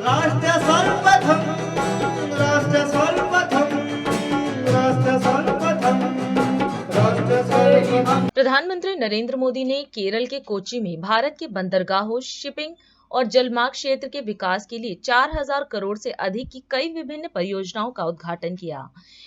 राष्ट्र सर्वप्रथम राष्ट्र सर्वप्रथम राष्ट्र सर्वप्रथम राष्ट्र सर्वप्रथम। प्रधानमंत्री नरेंद्र मोदी ने केरल के कोच्चि में भारत के बंदरगाहों, शिपिंग और जलमार्ग क्षेत्र के विकास के लिए 4000 करोड़ से अधिक की कई विभिन्न परियोजनाओं का उद्घाटन किया।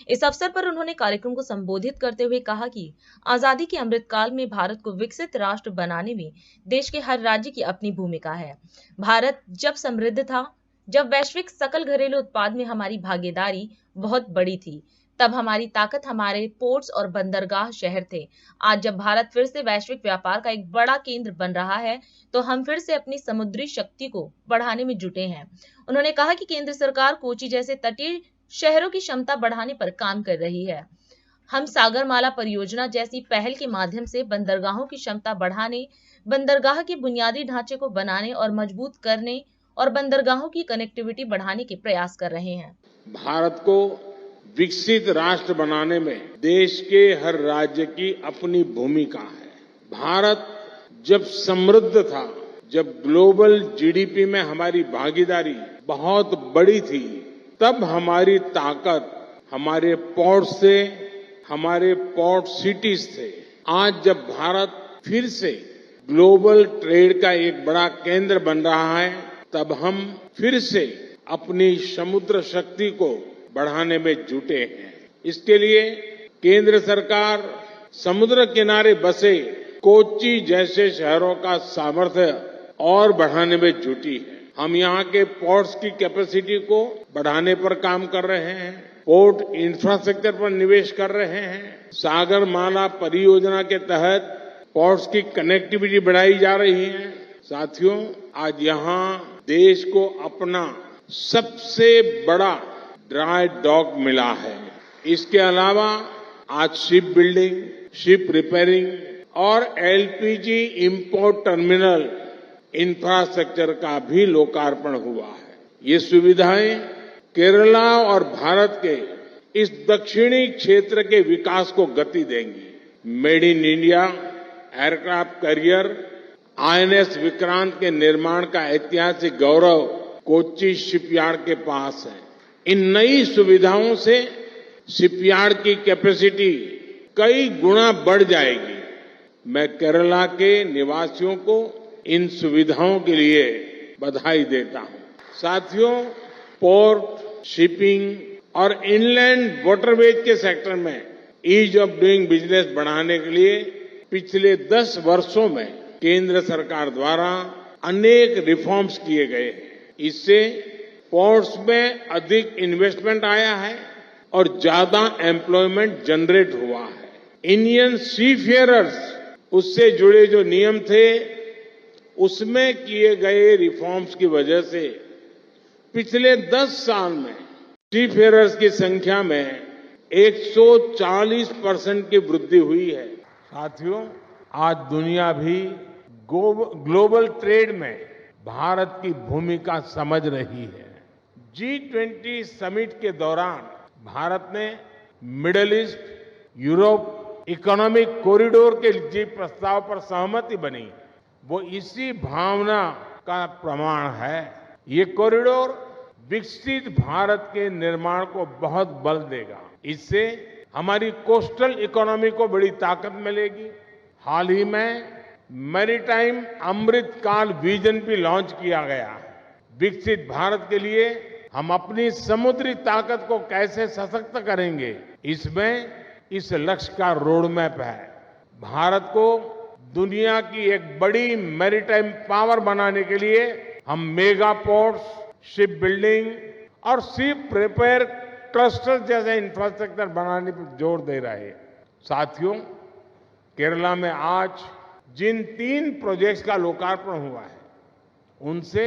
इस अवसर पर उन्होंने कार्यक्रम को संबोधित करते हुए कहा कि आजादी के अमृतकाल में भारत को विकसित राष्ट्र बनाने में देश के हर राज्य की अपनी भूमिका है। भारत जब समृद्ध था, जब वैश्विक सकल घरेलू उत्पाद में हमारी भागीदारी बहुत बड़ी थी, तब हमारी ताकत हमारे पोर्ट्स और बंदरगाह शहर थे। आज जब भारत फिर से वैश्विक व्यापार का एक बड़ा केंद्र बन रहा है, तो हम फिर से अपनी समुद्री शक्ति को बढ़ाने में जुटे हैं। उन्होंने कहा कि केंद्र सरकार कोच्चि जैसे तटीय शहरों की क्षमता बढ़ाने पर काम कर रही है। हम सागरमाला परियोजना जैसी पहल के माध्यम से बंदरगाहों की क्षमता बढ़ाने, बंदरगाह के बुनियादी ढांचे को बनाने और मजबूत करने और बंदरगाहों की कनेक्टिविटी बढ़ाने के प्रयास कर रहे हैं। भारत को विकसित राष्ट्र बनाने में देश के हर राज्य की अपनी भूमिका है। भारत जब समृद्ध था, जब ग्लोबल जीडीपी में हमारी भागीदारी बहुत बड़ी थी, तब हमारी ताकत हमारे पोर्ट से, हमारे पोर्ट सिटीज थे। आज जब भारत फिर से ग्लोबल ट्रेड का एक बड़ा केंद्र बन रहा है, तब हम फिर से अपनी समुद्र शक्ति को बढ़ाने में जुटे हैं। इसके लिए केंद्र सरकार समुद्र किनारे बसे कोच्चि जैसे शहरों का सामर्थ्य और बढ़ाने में जुटी है। हम यहाँ के पोर्ट्स की कैपेसिटी को बढ़ाने पर काम कर रहे हैं, पोर्ट इंफ्रास्ट्रक्चर पर निवेश कर रहे हैं। सागरमाला परियोजना के तहत पोर्ट्स की कनेक्टिविटी बढ़ाई जा रही है। साथियों, आज यहाँ देश को अपना सबसे बड़ा ड्राई डॉक मिला है। इसके अलावा आज शिप बिल्डिंग, शिप रिपेयरिंग और एलपीजी इंपोर्ट टर्मिनल इंफ्रास्ट्रक्चर का भी लोकार्पण हुआ है। ये सुविधाएं केरला और भारत के इस दक्षिणी क्षेत्र के विकास को गति देंगी। Made in India aircraft carrier INS Vikrant के निर्माण का ऐतिहासिक गौरव कोच्चि शिपयार्ड के पास है। इन नई सुविधाओं से शिपयार्ड की कैपेसिटी कई गुना बढ़ जाएगी। मैं केरला के निवासियों को इन सुविधाओं के लिए बधाई देता हूं। साथियों, पोर्ट, शिपिंग और इनलैंड वाटरवेज के सेक्टर में ईज ऑफ डूइंग बिजनेस बढ़ाने के लिए पिछले 10 वर्षों में केंद्र सरकार द्वारा अनेक रिफॉर्म्स किए गए हैं। इससे पोर्ट्स में अधिक इन्वेस्टमेंट आया है और ज्यादा एम्प्लॉयमेंट जनरेट हुआ है। इंडियन सीफेयरर्स, उससे जुड़े जो नियम थे, उसमें किए गए रिफॉर्म्स की वजह से पिछले 10 साल में सीफेयरर्स की संख्या में 140% की वृद्धि हुई है। साथियों, आज दुनिया भी ग्लोबल ट्रेड में भारत की भूमिका समझ रही है। G20 समिट के दौरान भारत ने middle east, Europe economic corridor के जो प्रस्ताव पर सहमति बनी, वो इसी भावना का प्रमाण है। ये कॉरिडोर विकसित भारत के निर्माण को बहुत बल देगा। इससे हमारी कोस्टल इकोनॉमी को बड़ी ताकत मिलेगी। हाल ही में मैरीटाइम अमृत काल विजन भी लॉन्च किया गया है। विकसित भारत के लिए हम अपनी समुद्री ताकत को कैसे सशक्त करेंगे, इसमें इस लक्ष्य का रोड मैप है। भारत को दुनिया की एक बड़ी मैरीटाइम पावर बनाने के लिए हम मेगा पोर्ट्स, शिप बिल्डिंग और शिप रिपेयर क्लस्टर जैसे इंफ्रास्ट्रक्चर बनाने पर जोर दे रहे हैं। साथियों, केरला में आज जिन 3 प्रोजेक्ट्स का लोकार्पण हुआ है, उनसे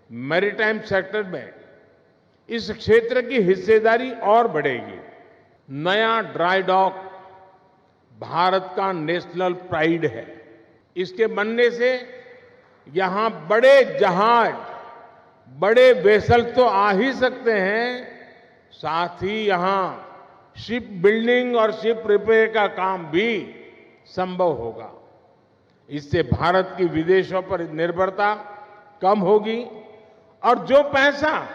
मैरीटाइम सेक्टर में इस क्षेत्र की हिस्सेदारी और बढ़ेगी। नया ड्राई डॉक भारत का नेशनल प्राइड है। इसके बनने से यहां बड़े जहाज, बड़े वेसल तो आ ही सकते हैं, साथ ही यहां शिप बिल्डिंग और शिप रिपेयर का काम भी संभव होगा। इससे भारत की विदेशों पर निर्भरता कम होगी और जो पैसा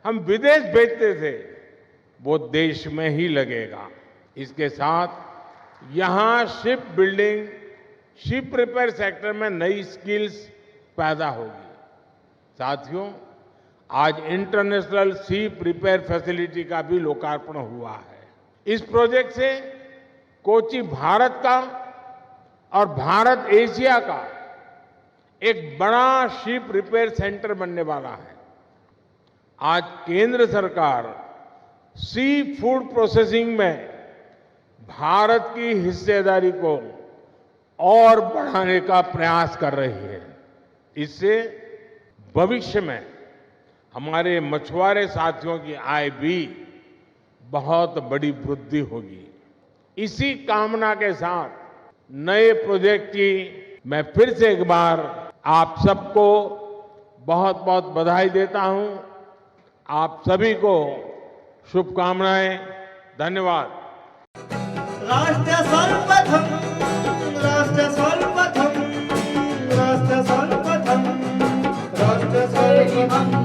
हम विदेश भेजते थे वो देश में ही लगेगा। इसके साथ यहां ship building, ship repair sector में नई स्किल्स पैदा होगी। साथियों, आज इंटरनेशनल शिप रिपेयर फैसिलिटी का भी लोकार्पण हुआ है। इस प्रोजेक्ट से कोच्चि भारत का और भारत एशिया का एक बड़ा शिप रिपेयर सेंटर बनने वाला है। आज केंद्र सरकार सी फूड प्रोसेसिंग में भारत की हिस्सेदारी को और बढ़ाने का प्रयास कर रही है। इससे भविष्य में हमारे मछुआरे साथियों की आय भी बहुत बड़ी वृद्धि होगी। इसी कामना के साथ नए प्रोजेक्ट की मैं फिर से एक बार आप सबको बहुत बहुत बधाई देता हूं। आप सभी को शुभकामनाएं। धन्यवाद। राष्ट्र सर्वप्रथम, राष्ट्र सर्वप्रथम, राष्ट्र सर्वप्रथम, राष्ट्र सर्वप्रथम।